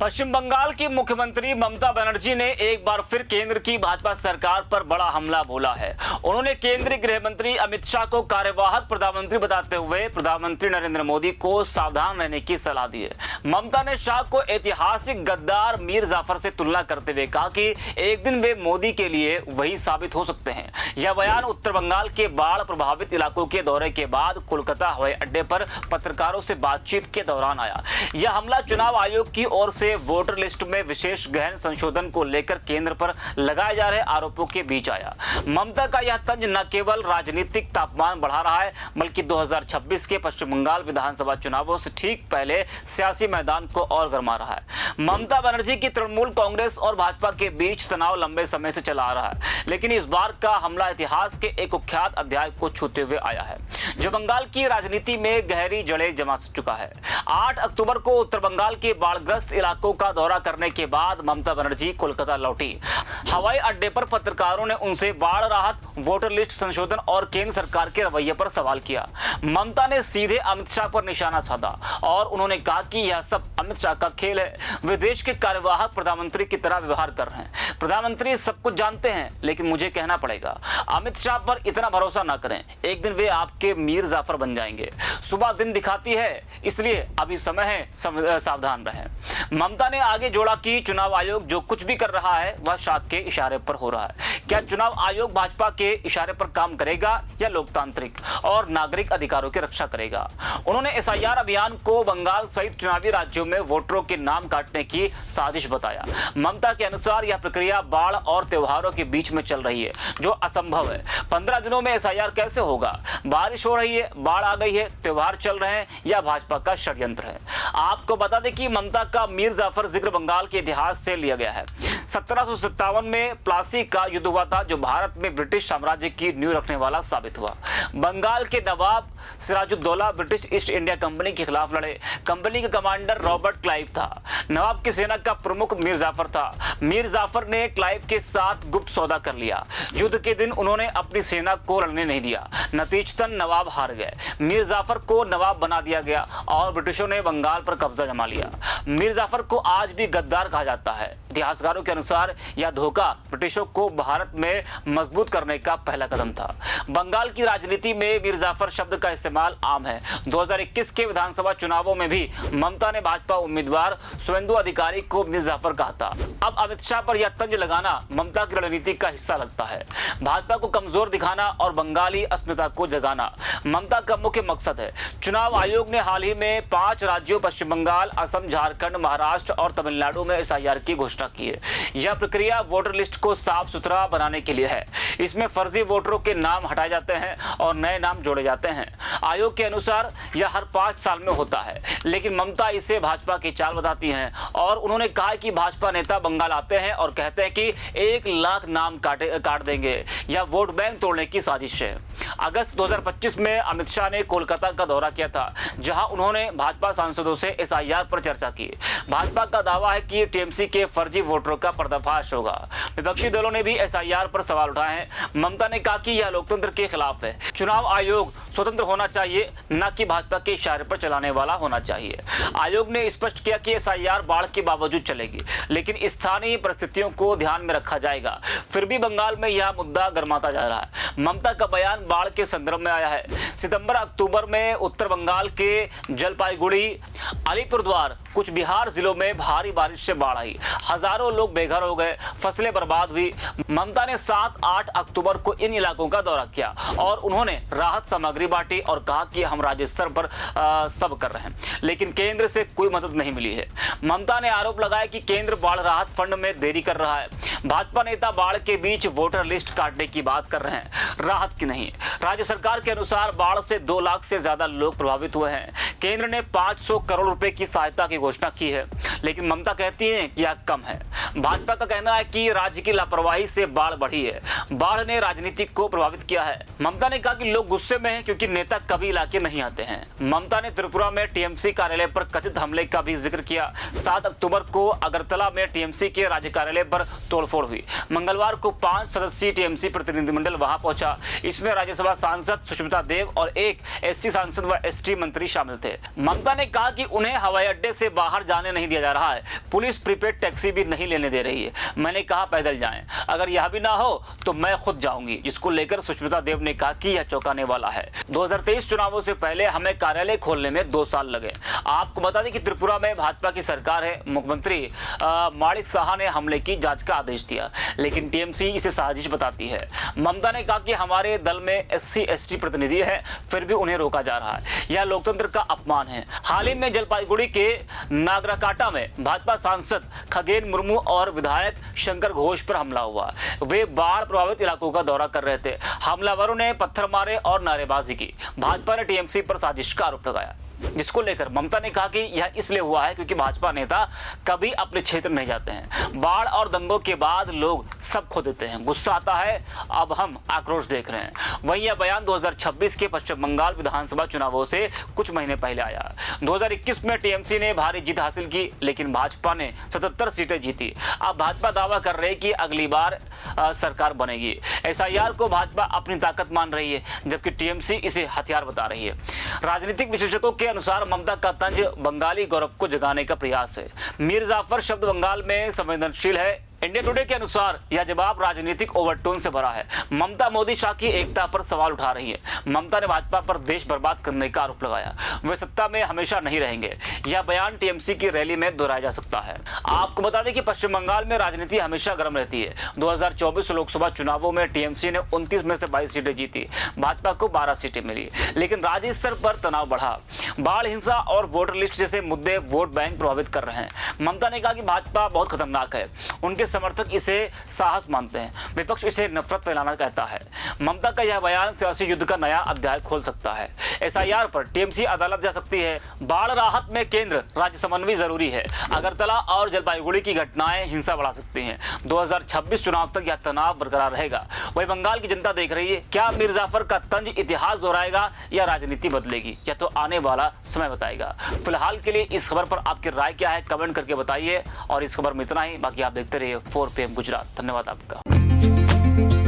पश्चिम बंगाल की मुख्यमंत्री ममता बनर्जी ने एक बार फिर केंद्र की भाजपा सरकार पर बड़ा हमला बोला है। उन्होंने केंद्रीय गृह मंत्री अमित शाह को कार्यवाहक प्रधानमंत्री बताते हुए प्रधानमंत्री नरेंद्र मोदी को सावधान रहने की सलाह दी है। ममता ने शाह को ऐतिहासिक गद्दार मीर जाफर से तुलना करते हुए कहा कि एक दिन वे मोदी के लिए वही साबित हो सकते हैं। यह बयान उत्तर बंगाल के बाढ़ प्रभावित इलाकों के दौरे के बाद कोलकाता हवाई अड्डे पर पत्रकारों से बातचीत के दौरान आया। यह हमला चुनाव आयोग की ओर से वोटर लिस्ट में विशेष गहन संशोधन को लेकर केंद्र पर लगाए जा रहे आरोपों के बीच आया। ममता का यह तंज न केवल राजनीतिक तापमान बढ़ा रहा है, बल्कि 2026 के पश्चिम बंगाल विधानसभा चुनावों से ठीक पहले सियासी मैदान को और गर्मा रहा है। ममता बनर्जी की तृणमूल कांग्रेस और भाजपा के बीच तनाव लंबे समय से चला आ रहा है, लेकिन इस बार का हमला इतिहास के एक कुख्यात अध्याय को छूते हुए आया है, जो बंगाल की राजनीति में गहरी जड़ें जमा चुका है। 8 अक्टूबर को उत्तर बंगाल के बाढ़ग्रस्त इलाकों का दौरा करने के बाद ममता बनर्जी कोलकाता लौटी। हवाई अड्डे पर पत्रकारों ने उनसे बाढ़ राहत, वोटर लिस्ट संशोधन और केंद्र सरकार के रवैये पर सवाल किया। ममता ने सीधे अमित शाह पर निशाना साधा और उन्होंने कहा कि यह सब अमित शाह का खेल है। वे देश के कार्यवाहक प्रधानमंत्री की तरह व्यवहार कर रहे हैं। प्रधानमंत्री सब कुछ जानते हैं, लेकिन मुझे कहना पड़ेगा, अमित शाह पर इतना भरोसा ना करें। एक दिन वे आपके मीर जाफर बन जाएंगे। सुबह दिन दिखाती है, इसलिए अभी समय है, सावधान रहें। ममता ने आगे जोड़ा कि चुनाव आयोग जो कुछ भी कर रहा है वह शाह के इशारे पर हो रहा है। क्या चुनाव आयोग भाजपा के इशारे पर काम करेगा या लोकतांत्रिक और नागरिक अधिकारों की रक्षा करेगा? उन्होंने एसआईआर अभियान को बंगाल सहित चुनावी राज्यों में वोटरों के नाम काटने की साजिश बताया। ममता के अनुसार यह प्रक्रिया बाढ़ और त्योहारों के बीच में चल रही है, जो असंभव है। 15 दिनों में एसआईआर कैसे होगा? बारिश हो रही है, बाढ़ आ गई है, त्योहार चल रहे हैं, या भाजपा का षड्यंत्र है? आपको बता दें कि ममता का मीर जाफर जिक्र बंगाल के इतिहास से लिया गया है। 1757 में प्लासी का युद्ध हुआ था, जो भारत में ब्रिटिश साम्राज्य की नींव रखने वाला साबित हुआ। बंगाल के नवाब Sirajuddaula British East India Company के खिलाफ लड़े। कंपनी का कमांडर रॉबर्ट क्लाइव था। नवाब की सेना का प्रमुख मीर जाफर था। मीर जाफर ने क्लाइव के साथ गुप्त सौदा कर लिया। युद्ध के दिन उन्होंने अपनी सेना को लड़ने नहीं दिया। नतीजतन नवाब हार गए। मीर जाफर को नवाब बना दिया गया और ब्रिटिशों ने बंगाल पर कब्जा जमा लिया। मीर जाफर को आज भी गद्दार कहा जाता है। इतिहासकारों के अनुसार यह धोखा ब्रिटिशों को भारत में मजबूत करने का पहला कदम था। बंगाल की राजनीति में मीर जाफर शब्द का इस्तेमाल आम है। 2021 के विधानसभा चुनावों में भी ममता ने भाजपा उम्मीदवार शुवेंदु अधिकारी को मीर जाफर कहा था। अब अमित शाह पर यह तंज लगाना ममता की रणनीति का हिस्सा लगता है। भाजपा को कमजोर दिखाना और बंगाली अस्मिता को जगाना ममता का मुख्य मकसद है। चुनाव आयोग ने हाल ही में 5 राज्यों पश्चिम बंगाल, असम, झारखंड, महाराष्ट्र और तमिलनाडु में एसआईआर की घोषणा की है। यह प्रक्रिया वोटर लिस्ट को साफ सुथरा बनाने के लिए है। इसमें फर्जी वोटरों के नाम हटाए जाते हैं और नए नाम जोड़े जाते हैं। आयोग के अनुसार यह हर 5 साल में होता है, लेकिन ममता इसे भाजपा की चाल बताती हैं और उन्होंने कहा कि भाजपा नेता बंगाल आते हैं और कहते हैं कि 1 लाख नाम काट देंगे। यह वोट बैंक तोड़ने की साजिश है। अगस्त 2025 में अमित शाह ने कोलकाता का दौरा किया था, जहां उन्होंने भाजपा सांसदों से एसआईआर पर चर्चा की। भाजपा का दावा है कि टीएमसी के फर्जी वोटरों का पर्दाफाश होगा। विपक्षी दलों ने भी एसआईआर पर सवाल उठाए हैं। ममता ने कहा कि यह लोकतंत्र के खिलाफ है। चुनाव आयोग स्वतंत्र होना चाहिए, न कि भाजपा के इशारे पर चलाने वाला होना चाहिए। आयोग ने स्पष्ट किया कि एसआईआर बाढ़ के बावजूद चलेगी, लेकिन स्थानीय परिस्थितियों को ध्यान में रखा जाएगा। फिर भी बंगाल में यह मुद्दा गर्माता जा रहा है। ममता का बयान बाढ़ के संदर्भ में आया है। सितंबर अक्टूबर में उत्तर बंगाल के जलपाईगुड़ी, अलीपुरद्वार, कुछ बिहार जिलों में भारी बारिश से बाढ़ आई। हजारों लोग बेघर हो गए, फसलें बर्बाद हुई। ममता ने 7-8 अक्टूबर को इन इलाकों का दौरा किया और उन्होंने राहत सामग्री बांटी और कहा कि हम राज्य स्तर पर सब कर रहे हैं, लेकिन केंद्र से कोई मदद नहीं मिली है। ममता ने आरोप लगाया कि केंद्र बाढ़ राहत फंड में देरी कर रहा है। भाजपा नेता बाढ़ के बीच वोटर लिस्ट काटने की बात कर रहे हैं, राहत की नहीं। राज्य सरकार के अनुसार बाढ़ से 2 लाख से ज्यादा लोग प्रभावित हुए हैं। केंद्र ने 500 करोड़ रुपए की सहायता की घोषणा की है, लेकिन ममता कहती हैं कि यह कम है। भाजपा का कहना है कि राज्य की लापरवाही से बाढ़ बढ़ी है। बाढ़ ने राजनीति को प्रभावित किया है। ममता ने कहा कि लोग गुस्से में हैं क्योंकि नेता कभी इलाके नहीं आते हैं। ममता ने त्रिपुरा में टीएमसी कार्यालय पर कथित हमले का भी जिक्र किया। 7 अक्टूबर को अगरतला में टीएमसी के राज्य कार्यालय पर तोड़फोड़ हुई। मंगलवार को 5 सदस्यीय टीएमसी प्रतिनिधिमंडल वहां पहुंचा। इसमें राज्यसभा सांसद सुष्मिता देव और एक एससी सांसद व एसटी मंत्री शामिल थे। ममता ने कहा कि उन्हें हवाई अड्डे से बाहर जाने नहीं दिया जा रहा है। पुलिस प्रीपेड टैक्सी भी नहीं लेने दे रही है। मैंने कहा पैदल जाएं, अगर यह भी ना हो तो मैं खुद जाऊंगी, जिसको लेकर सुष्मिता देव ने कहा कि यह चौंकाने वाला है। 2023 चुनावों से पहले हमें कार्यालय खोलने में 2 साल लगे। आपको बता दें कि त्रिपुरा में भाजपा की सरकार है। मुख्यमंत्री माणिक साहा ने हमले की जांच का आदेश दिया, लेकिन टीएमसी इसे साजिश बताती है। ममता ने कहा कि हमारे दल में SC/ST प्रतिनिधि है, फिर भी उन्हें रोका जा रहा है। यह लोकतंत्र का अपमान है। हाल ही में जलपाईगुड़ी के नागराकाटा में भाजपा सांसद खगेन मुर्मू और विधायक शंकर घोष पर हमला हुआ। वे बाढ़ प्रभावित इलाकों का दौरा कर रहे थे। हमलावरों ने पत्थर मारे और नारेबाजी की। भाजपा ने टीएमसी पर साजिश का आरोप लगाया, जिसको लेकर ममता ने कहा कि यह इसलिए हुआ है क्योंकि भाजपा नेता कभी अपने क्षेत्र नहीं जाते हैं। बाढ़ और दंगों के बाद लोग सब खो देते हैं, गुस्सा आता है, अब हम आक्रोश देख रहे हैं। वहीं यह बयान 2026 के पश्चिम बंगाल विधानसभा चुनावों से कुछ महीने पहले आया। 2021 में टीएमसी ने भारी जीत हासिल की, लेकिन भाजपा ने 77 सीटें जीती। अब भाजपा दावा कर रही है कि अगली बार सरकार बनेगी। SIR को भाजपा अपनी ताकत मान रही है, जबकि टीएमसी इसे हथियार बता रही है। राजनीतिक विशेषज्ञों के अनुसार ममता का तंज बंगाली गौरव को जगाने का प्रयास है। मीर जाफर शब्द बंगाल में संवेदनशील है। इंडिया टुडे के अनुसार यह जवाब राजनीतिक ओवरटोन से भरा है। ममता मोदी शाह की एकता पर सवाल उठा रही है। ममता ने भाजपा पर देश बर्बाद करने का आरोप लगाया। वे सत्ता में हमेशा नहीं रहेंगे। यह बयान टीएमसी की रैली में दोहराया जा सकता है। आपको बता दें कि पश्चिम बंगाल में राजनीति हमेशा गर्म रहती है। 2024 लोकसभा चुनावों में टीएमसी ने 29 में से 22 सीटें जीती, भाजपा को 12 सीटें मिली, लेकिन राज्य स्तर पर तनाव बढ़ा। बाढ़, हिंसा और वोटर लिस्ट जैसे मुद्दे वोट बैंक प्रभावित कर रहे हैं। ममता ने कहा कि भाजपा बहुत खतरनाक है। उनके समर्थक इसे साहस मानते हैं, विपक्ष इसे नफरत फैलाना कहता है। ममता का यह बयान सियासी युद्ध का नया अध्याय खोल सकता है। SIR पर टीएमसी अदालत जा सकती है। बाढ़ राहत में केंद्र राज्य समन्वय जरूरी है। अगरतला और जलपाईगुड़ी की घटनाएं हिंसा बढ़ा सकती हैं। 2026 चुनाव तक यह तनाव बरकरार रहेगा। वही बंगाल की जनता देख रही है, क्या मीर जाफर का तंज इतिहास दोहराएगा या राजनीति बदलेगी? यह तो आने वाला समय बताएगा। फिलहाल के लिए इस खबर पर आपकी राय क्या है, कमेंट करके बताइए। और इस खबर में इतना ही, बाकी आप देखते रहिए 4PM गुजरात। धन्यवाद आपका।